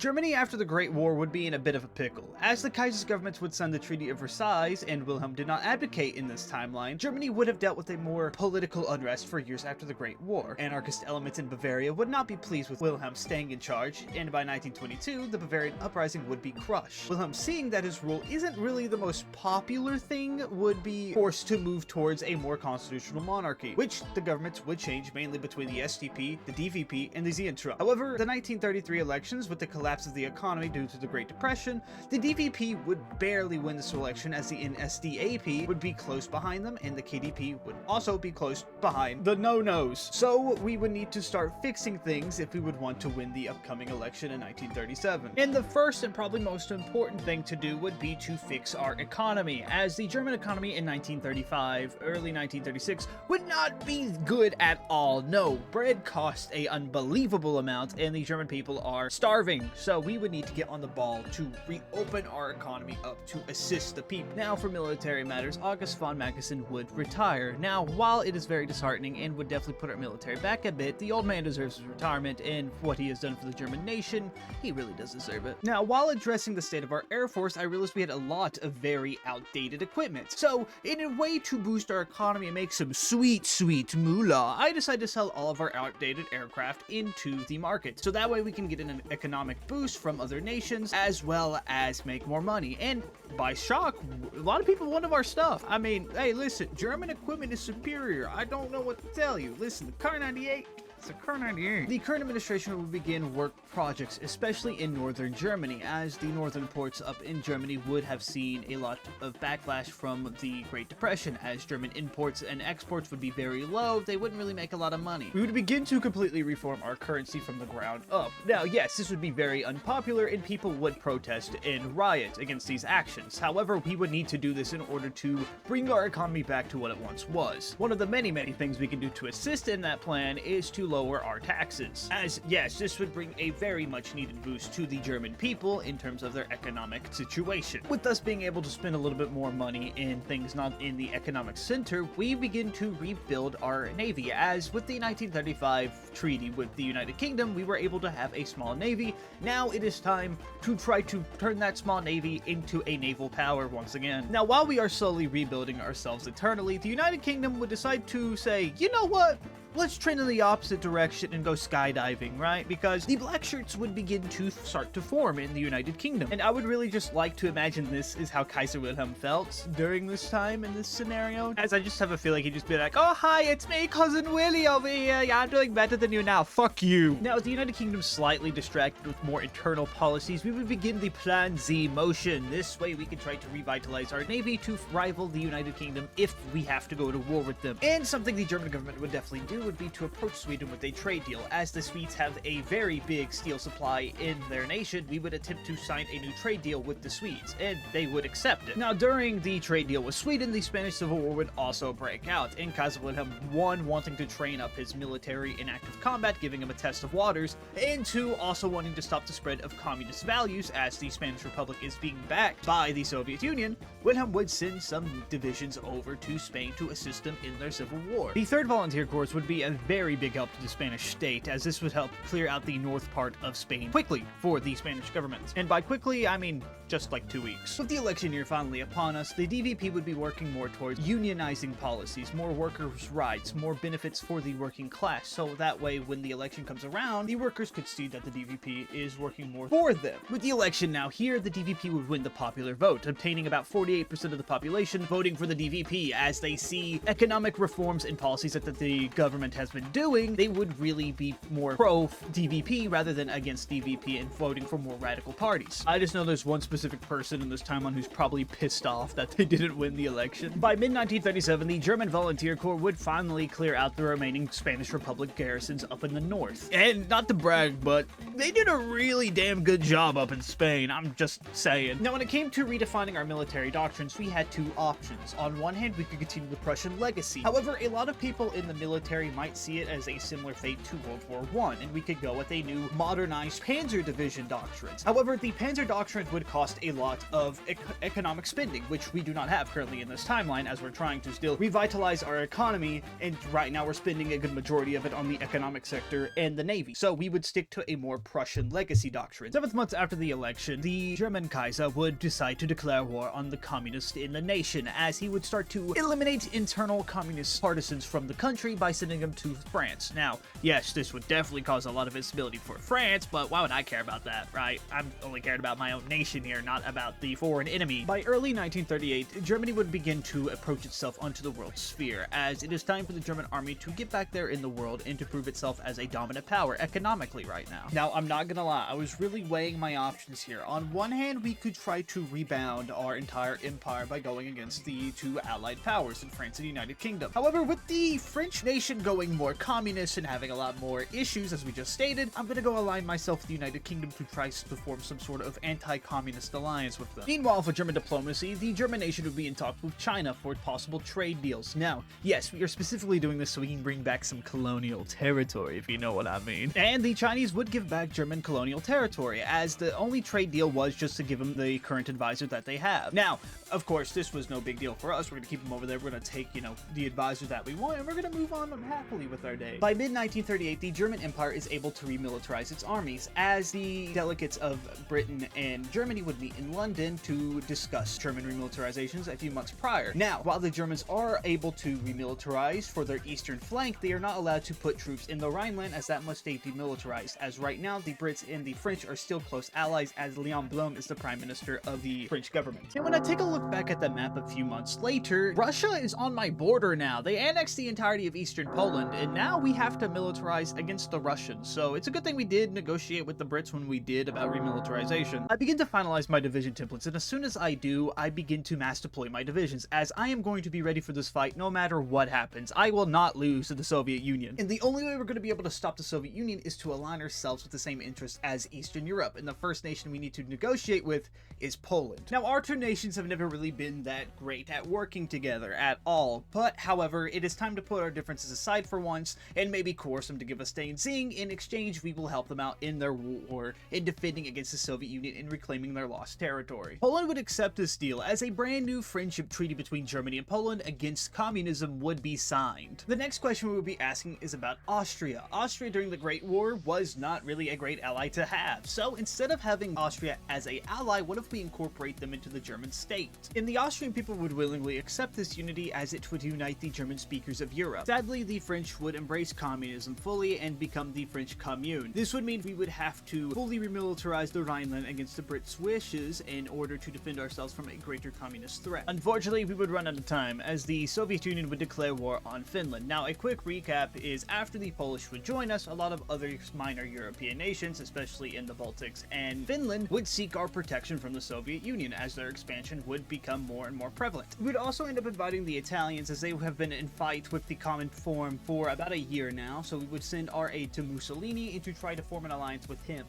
Germany after the Great War would be in a bit of a pickle. As the Kaizer's governments would sign the Treaty of Versailles, and Wilhelm did not advocate in this timeline, Germany would have dealt with a more political unrest for years after the Great War. Anarchist elements in Bavaria would not be pleased with Wilhelm staying in charge, and by 1922, the Bavarian uprising would be crushed. Wilhelm, seeing that his rule isn't really the most popular thing, would be forced to move towards a more constitutional monarchy, which the governments would change mainly between the SDP, the DVP, and the Zentrum. However, the 1933 elections, with the collapse of the economy due to the Great Depression, the DVP would barely win this election, as the NSDAP would be close behind them, and the KDP would also be close behind the no-nos. So we would need to start fixing things if we would want to win the upcoming election in 1937. And the first and probably most important thing to do would be to fix our economy, as the German economy in 1935, early 1936, would not be good at all. No, bread costs an unbelievable amount, and the German people are starving. So we would need to get on the ball to reopen our economy up to assist the people. Now, for military matters, August von Mackensen would retire. Now, while it is very disheartening and would definitely put our military back a bit, the old man deserves his retirement, and what he has done for the German nation, he really does deserve it. Now, while addressing the state of our Air Force, I realized we had a lot of very outdated equipment. So, in a way to boost our economy and make some sweet, sweet moolah, I decided to sell all of our outdated aircraft into the market. So that way we can get an economic boost from other nations, as well as make more money. And by shock, a lot of people wanted our stuff. I mean, hey, listen, German equipment is superior. I don't know what to tell you. Listen, the Car 98, it's a Car 98. The current administration will begin work projects, especially in northern Germany, as the northern ports up in Germany would have seen a lot of backlash from the Great Depression, as German imports and exports would be very low. They wouldn't really make a lot of money. We would begin to completely reform our currency from the ground up. Now, yes, this would be very unpopular, and people would protest and riot against these actions. However, we would need to do this in order to bring our economy back to what it once was. One of the many things we can do to assist in that plan is to lower our taxes, as yes, this would bring a very much needed boost to the German people in terms of their economic situation. With us being able to spend a little bit more money in things not in the economic center, we begin to rebuild our navy, as with the 1935 treaty with the United Kingdom, we were able to have a small navy. Now it is time to try to turn that small navy into a naval power once again. Now, while we are slowly rebuilding ourselves internally, the United Kingdom would decide to say, you know what? Let's trend in the opposite direction and go skydiving, right? Because the black shirts would begin to start to form in the United Kingdom. And I would really just like to imagine this is how Kaiser Wilhelm felt during this time in this scenario. As I just have a feeling he'd just be like, oh, hi, it's me, Cousin Willie over here. Yeah, I'm doing better than you now. Fuck you. Now, with the United Kingdom slightly distracted with more internal policies, we would begin the Plan Z motion. This way we can try to revitalize our navy to rival the United Kingdom if we have to go to war with them. And something the German government would definitely do would be to approach Sweden with a trade deal. As the Swedes have a very big steel supply in their nation, we would attempt to sign a new trade deal with the Swedes, and they would accept it. Now, during the trade deal with Sweden, the Spanish Civil War would also break out, and Kaiser Wilhelm, one, wanting to train up his military in active combat, giving him a test of waters, and two, also wanting to stop the spread of communist values, as the Spanish Republic is being backed by the Soviet Union. Wilhelm would send some divisions over to Spain to assist them in their civil war. The 3rd Volunteer Corps would be a very big help to the Spanish state, as this would help clear out the north part of Spain quickly for the Spanish government. And by quickly, I mean just like 2 weeks. With the election year finally upon us, the DVP would be working more towards unionizing policies, more workers' rights, more benefits for the working class, so that way when the election comes around, the workers could see that the DVP is working more for them. With the election now here, the DVP would win the popular vote, obtaining about 48% of the population voting for the DVP, as they see economic reforms and policies that the government has been doing. They would really be more pro-DVP rather than against DVP and voting for more radical parties. I just know there's one specific person in this timeline who's probably pissed off that they didn't win the election. By mid-1937, the German Volunteer Corps would finally clear out the remaining Spanish Republic garrisons up in the north. And not to brag, but they did a really damn good job up in Spain, I'm just saying. Now, when it came to redefining our military doctrines, we had two options. On one hand, we could continue the Prussian legacy. However, a lot of people in the military we might see it as a similar fate to World War I, and we could go with a new modernized Panzer Division doctrines. However, the Panzer doctrines would cost a lot of economic spending, which we do not have currently in this timeline, as we're trying to still revitalize our economy, and right now we're spending a good majority of it on the economic sector and the Navy. So we would stick to a more Prussian legacy doctrine. 7 months after the election, the German Kaiser would decide to declare war on the communists in the nation, as he would start to eliminate internal communist partisans from the country by sending them to France. Now, yes, this would definitely cause a lot of instability for France, but why would I care about that, right? I'm only cared about my own nation here, not about the foreign enemy. By early 1938, Germany would begin to approach itself onto the world sphere, as it is time for the German army to get back there in the world and to prove itself as a dominant power economically right now. Now, I'm not gonna lie, I was really weighing my options here. On one hand, we could try to rebound our entire empire by going against the two allied powers in France and the United Kingdom. However, with the French nation going more communist and having a lot more issues, as we just stated, I'm gonna go align myself with the United Kingdom to try to form some sort of anti-communist alliance with them. Meanwhile, for German diplomacy, the German nation would be in talks with China for possible trade deals. Now, yes, we are specifically doing this so we can bring back some colonial territory, if you know what I mean. And the Chinese would give back German colonial territory, as the only trade deal was just to give them the current advisor that they have. Now, of course, this was no big deal for us. We're gonna keep them over there. We're gonna take, the advisor that we want, and we're gonna move on happily with our day. By mid-1938, the German Empire is able to remilitarize its armies, as the delegates of Britain and Germany would meet in London to discuss German remilitarizations a few months prior. Now, while the Germans are able to remilitarize for their eastern flank, they are not allowed to put troops in the Rhineland, as that must stay demilitarized, as right now the Brits and the French are still close allies, as Leon Blum is the prime minister of the French government. And when I take a look back at the map a few months later, Russia is on my border now. They annexed the entirety of eastern Poland, and now we have to militarize against the Russians. So it's a good thing we did negotiate with the Brits when we did about remilitarization. I begin to finalize my division templates, and as soon as I do, I begin to mass deploy my divisions, as I am going to be ready for this fight no matter what happens. I will not lose to the Soviet Union. And the only way we're going to be able to stop the Soviet Union is to align ourselves with the same interests as Eastern Europe, and the first nation we need to negotiate with is Poland. Now, our two nations have never really been that great at working together at all, but however, it is time to put our differences aside for once and maybe coerce them to give us Danzig. In exchange, we will help them out in their war in defending against the Soviet Union and reclaiming their lost territory. Poland would accept this deal, as a brand new friendship treaty between Germany and Poland against communism would be signed. The next question we will be asking is about Austria. Austria during the Great War was not really a great ally to have, so instead of having Austria as an ally, what if we incorporate them into the German state? And the Austrian people would willingly accept this unity, as it would unite the German speakers of Europe. Sadly, the French would embrace communism fully and become the French Commune. This would mean we would have to fully remilitarize the Rhineland against the Brits' wishes in order to defend ourselves from a greater communist threat. Unfortunately, we would run out of time, as the Soviet Union would declare war on Finland. Now, a quick recap is after the Polish would join us, a lot of other minor European nations, especially in the Baltics and Finland, would seek our protection from the Soviet Union, as their expansion would become more and more prevalent. We would also end up inviting the Italians, as they have been in fight with the Common Forum for about a year now, so we would send our aid to Mussolini and to try to form an alliance with him.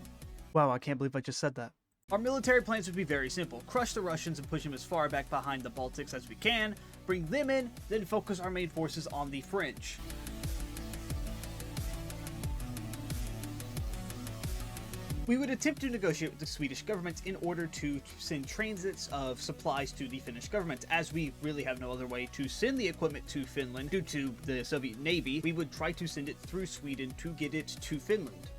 Wow, I can't believe I just said that. Our military plans would be very simple: crush the Russians and push them as far back behind the Baltics as we can, bring them in, then focus our main forces on the French. We would attempt to negotiate with the Swedish government in order to send transits of supplies to the Finnish government. As we really have no other way to send the equipment to Finland due to the Soviet Navy, we would try to send it through Sweden to get it to Finland.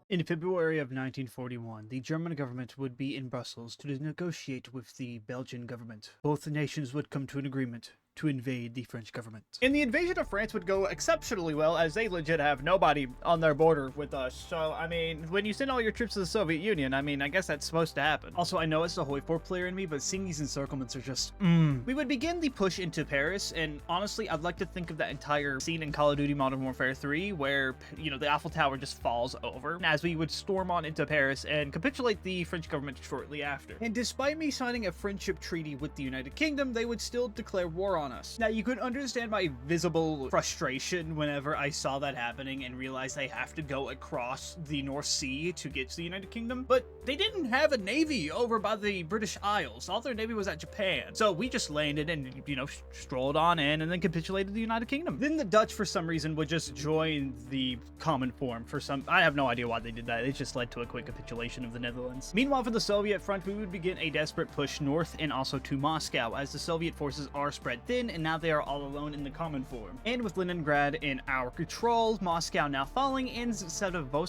In February of 1941, the German government would be in Brussels to negotiate with the Belgian government. Both nations would come to an agreement to invade the French government. And the invasion of France would go exceptionally well, as they legit have nobody on their border with us. So, I mean, when you send all your troops to the Soviet Union, I mean, I guess that's supposed to happen. Also, I know it's the Hoi 4 player in me, but seeing these encirclements are just, We would begin the push into Paris, and honestly, I'd like to think of that entire scene in Call of Duty Modern Warfare 3, where, you know, the Eiffel Tower just falls over, as we would storm on into Paris and capitulate the French government shortly after. And despite me signing a friendship treaty with the United Kingdom, they would still declare war on us. Now, you could understand my visible frustration whenever I saw that happening and realized they have to go across the North Sea to get to the United Kingdom, but they didn't have a navy over by the British Isles. All their navy was at Japan. So we just landed and, you know, strolled on in and then capitulated the United Kingdom. Then the Dutch, for some reason, would just join the common form for some... I have no idea why they did that. It just led to a quick capitulation of the Netherlands. Meanwhile, for the Soviet front, we would begin a desperate push north and also to Moscow, as the Soviet forces are spread thin and now they are all alone in the common form. And with Leningrad in our control, Moscow now falling, and Sarajevo,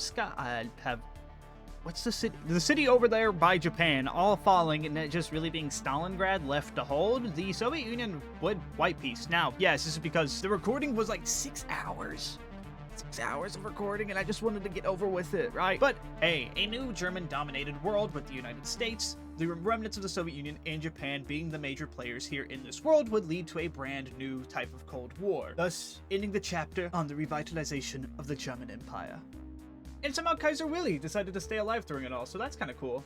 what's the city? The city over there by Japan, all falling, and it just really being Stalingrad left to hold, the Soviet Union would white peace. Now, yes, this is because the recording was like 6 hours. 6 hours of recording, and I just wanted to get over with it, right? But hey, a new German-dominated world with the United States, the remnants of the Soviet Union, and Japan being the major players here in this world would lead to a brand new type of Cold War, thus ending the chapter on the revitalization of the German Empire. And somehow Kaiser Willy decided to stay alive during it all, so that's kind of cool.